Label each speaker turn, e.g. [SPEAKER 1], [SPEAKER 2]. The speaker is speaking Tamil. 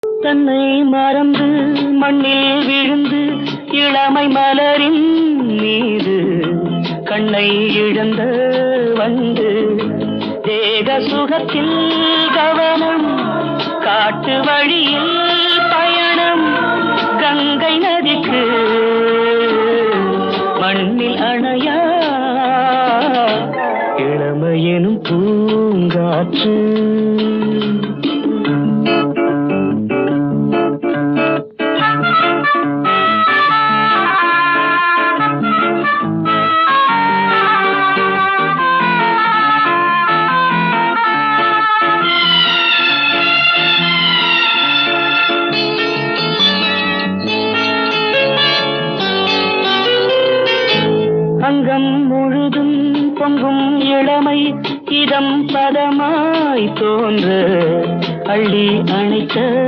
[SPEAKER 1] தன்னை மறந்து மண்ணில் விழுந்து இளமை மலரின் மீது கண்ணை இழந்த வந்து தேக சுகத்தில் கவனம் காட்டு வழியில் பயணம் கங்கை நதிக்கு மண்ணில் அணையா இளமையெனும் பூங்காற்று. அங்கம் முழுதும் பொங்கும் இளமை இதம் பதமாய் தோன்ற அள்ளி அணைத்த